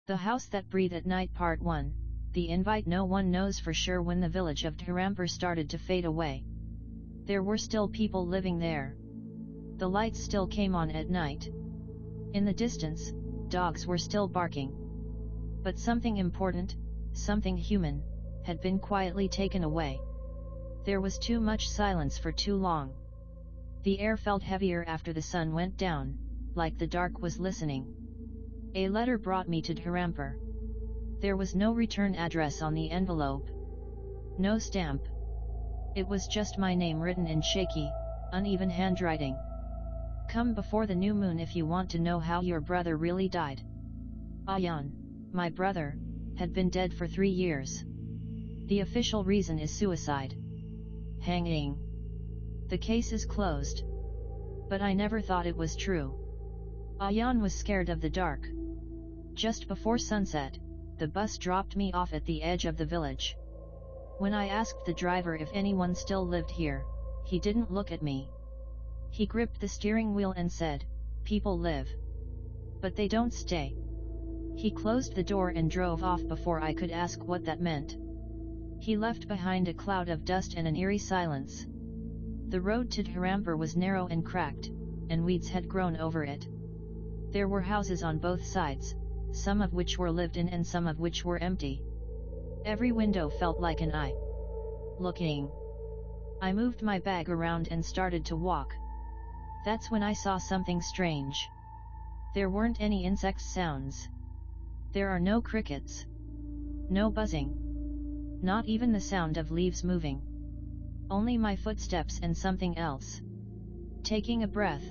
The House That Breathed at Night Part 1, The Invite. No one knows for sure when the village of Dharampur started to fade away. There were still people living there. The lights still came on at night. In the distance, dogs were still barking. But something important, something human, had been quietly taken away. There was too much silence for too long. The air felt heavier after the sun went down, like the dark was listening. A letter brought me to Dharampur. There was no return address on the envelope. No stamp. It was just my name written in shaky, uneven handwriting. Come before the new moon if you want to know how your brother really died. Ayaan, my brother, had been dead for 3 years. The official reason is suicide. Hanging. The case is closed. But I never thought it was true. Ayaan was scared of the dark. Just before sunset, the bus dropped me off at the edge of the village. When I asked the driver if anyone still lived here, he didn't look at me. He gripped the steering wheel and said, "People live. But they don't stay." He closed the door and drove off before I could ask what that meant. He left behind a cloud of dust and an eerie silence. The road to Dharampur was narrow and cracked, and weeds had grown over it. There were houses on both sides, some of which were lived in and some of which were empty. Every window felt like an eye looking. I moved my bag around and started to walk. That's when I saw something strange. There weren't any insect sounds. There are no crickets. No buzzing. Not even the sound of leaves moving. Only my footsteps and something else. Taking a breath,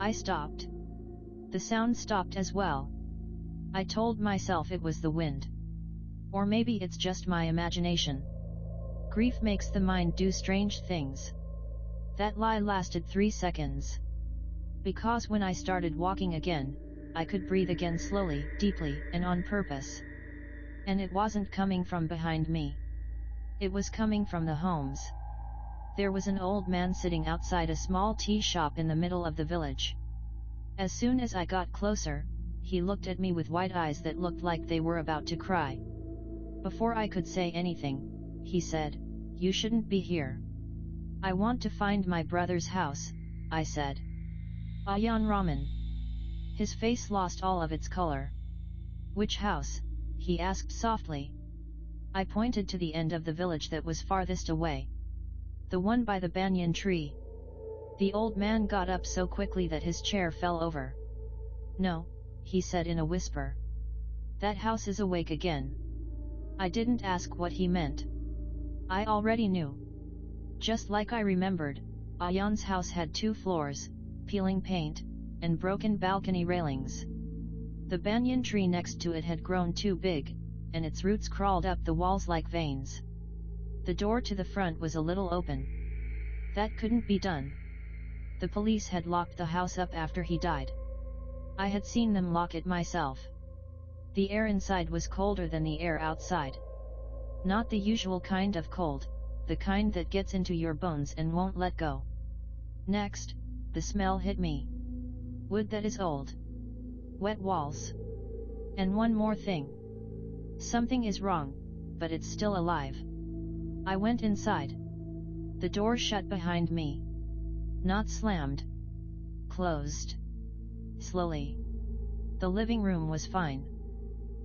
I stopped. The sound stopped as well. I told myself it was the wind. Or maybe it's just my imagination. Grief makes the mind do strange things. That lie lasted 3 seconds. Because when I started walking again, I could breathe again slowly, deeply, and on purpose. And it wasn't coming from behind me. It was coming from the homes. There was an old man sitting outside a small tea shop in the middle of the village. As soon as I got closer, he looked at me with wide eyes that looked like they were about to cry. Before I could say anything, he said, "You shouldn't be here." "I want to find my brother's house," I said. "Ayaan Raman." His face lost all of its color. "Which house?" he asked softly. I pointed to the end of the village that was farthest away. "The one by the banyan tree." The old man got up so quickly that his chair fell over. "No," he said in a whisper. "That house is awake again." I didn't ask what he meant. I already knew. Just like I remembered, Ayaan's house had 2 floors, peeling paint, and broken balcony railings. The banyan tree next to it had grown too big, and its roots crawled up the walls like veins. The door to the front was a little open. That couldn't be done. The police had locked the house up after he died. I had seen them lock it myself. The air inside was colder than the air outside. Not the usual kind of cold, the kind that gets into your bones and won't let go. Next, the smell hit me. Wood that is old. Wet walls. And one more thing. Something is wrong, but it's still alive. I went inside. The door shut behind me. Not slammed. Closed. Slowly. The living room was fine.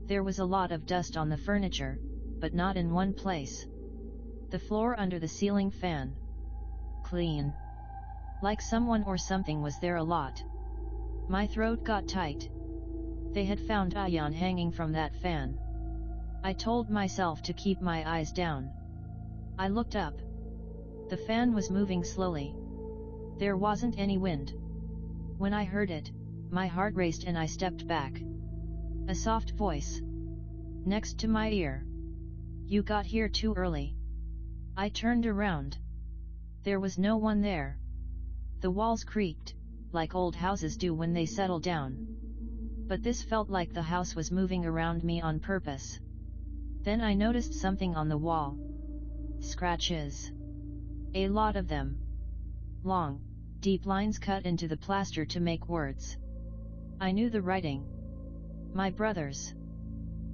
There was a lot of dust on the furniture, but not in one place. The floor under the ceiling fan. Clean. Like someone or something was there a lot. My throat got tight. They had found Ayaan hanging from that fan. I told myself to keep my eyes down. I looked up. The fan was moving slowly. There wasn't any wind. When I heard it, my heart raced and I stepped back. A soft voice. Next to my ear. "You got here too early." I turned around. There was no one there. The walls creaked, like old houses do when they settle down. But this felt like the house was moving around me on purpose. Then I noticed something on the wall. Scratches. A lot of them. Long, deep lines cut into the plaster to make words. I knew the writing. My brother's.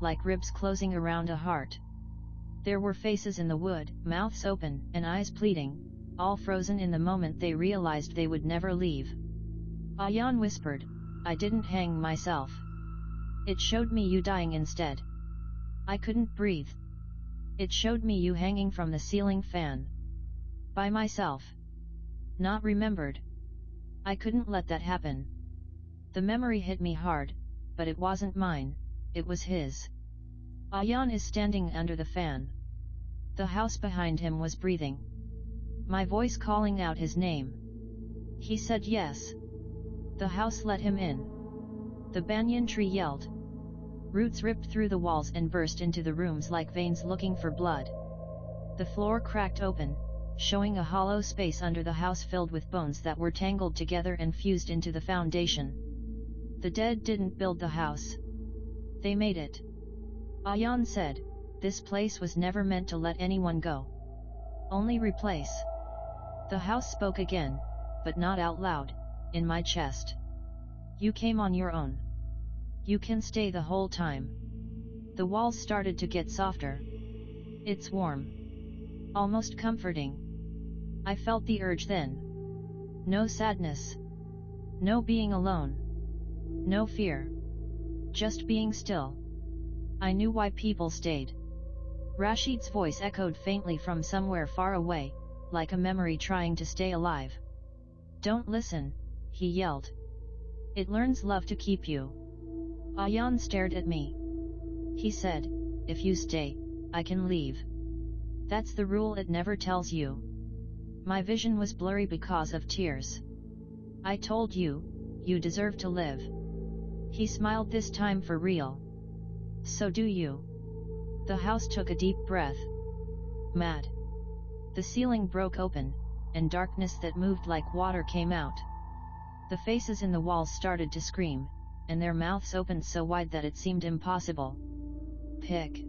like ribs closing around a heart. There were faces in the wood, mouths open, and eyes pleading, all frozen in the moment they realized they would never leave. Ayaan whispered, "I didn't hang myself. It showed me you dying instead." I couldn't breathe. "It showed me you hanging from the ceiling fan. By myself. Not remembered. I couldn't let that happen." The memory hit me hard, but it wasn't mine, it was his. Ayaan is standing under the fan. The house behind him was breathing. My voice calling out his name. He said yes. The house let him in. The banyan tree yelled. Roots ripped through the walls and burst into the rooms like veins looking for blood. The floor cracked open, showing a hollow space under the house filled with bones that were tangled together and fused into the foundation. The dead didn't build the house. They made it. Ayaan said, "This place was never meant to let anyone go. Only replace." The house spoke again, but not out loud, in my chest. "You came on your own. You can stay the whole time." The walls started to get softer. "It's warm. Almost comforting." I felt the urge then. No sadness. No being alone. No fear. Just being still. I knew why people stayed. Rashid's voice echoed faintly from somewhere far away, like a memory trying to stay alive. "Don't listen," he yelled. "It learns love to keep you." Ayaan stared at me. He said, "If you stay, I can leave. That's the rule it never tells you." My vision was blurry because of tears. "I told you, you deserve to live." He smiled this time for real. "So do you." The house took a deep breath. Mad. The ceiling broke open, and darkness that moved like water came out. The faces in the walls started to scream, and their mouths opened so wide that it seemed impossible. Pick.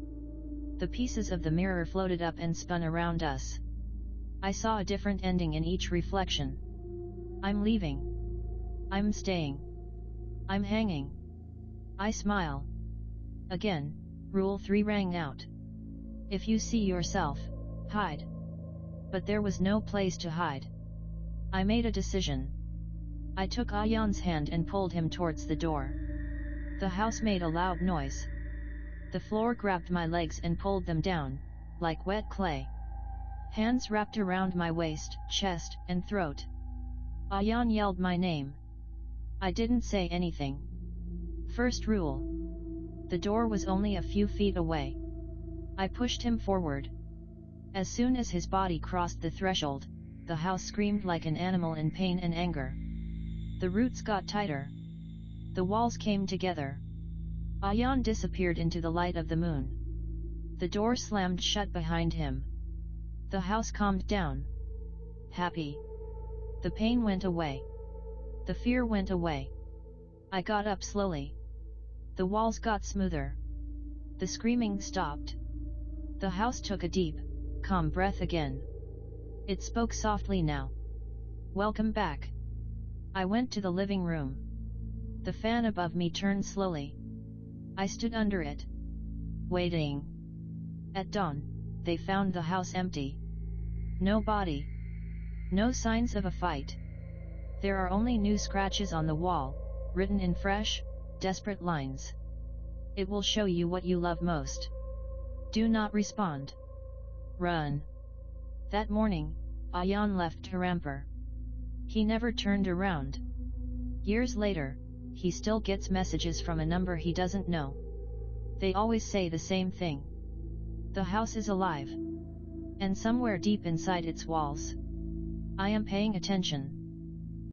The pieces of the mirror floated up and spun around us. I saw a different ending in each reflection. I'm leaving. I'm staying. I'm hanging. I smile. Again, Rule 3 rang out. If you see yourself, hide. But there was no place to hide. I made a decision. I took Ayaan's hand and pulled him towards the door. The house made a loud noise. The floor grabbed my legs and pulled them down, like wet clay. Hands wrapped around my waist, chest, and throat. Ayaan yelled my name. I didn't say anything. First rule. The door was only a few feet away. I pushed him forward. As soon as his body crossed the threshold, the house screamed like an animal in pain and anger. The roots got tighter. The walls came together. Ayaan disappeared into the light of the moon. The door slammed shut behind him. The house calmed down. Happy. The pain went away. The fear went away. I got up slowly. The walls got smoother. The screaming stopped. The house took a deep, calm breath again. It spoke softly now. Welcome back. I went to the living room. The fan above me turned slowly. I stood under it. Waiting. At dawn, they found the house empty. No body. No signs of a fight. There are only new scratches on the wall, written in fresh, desperate lines. It will show you what you love most. Do not respond. Run. That morning, Ayaan left Dharampur. He never turned around. Years later, he still gets messages from a number he doesn't know. They always say the same thing. The house is alive. And somewhere deep inside its walls, I am paying attention.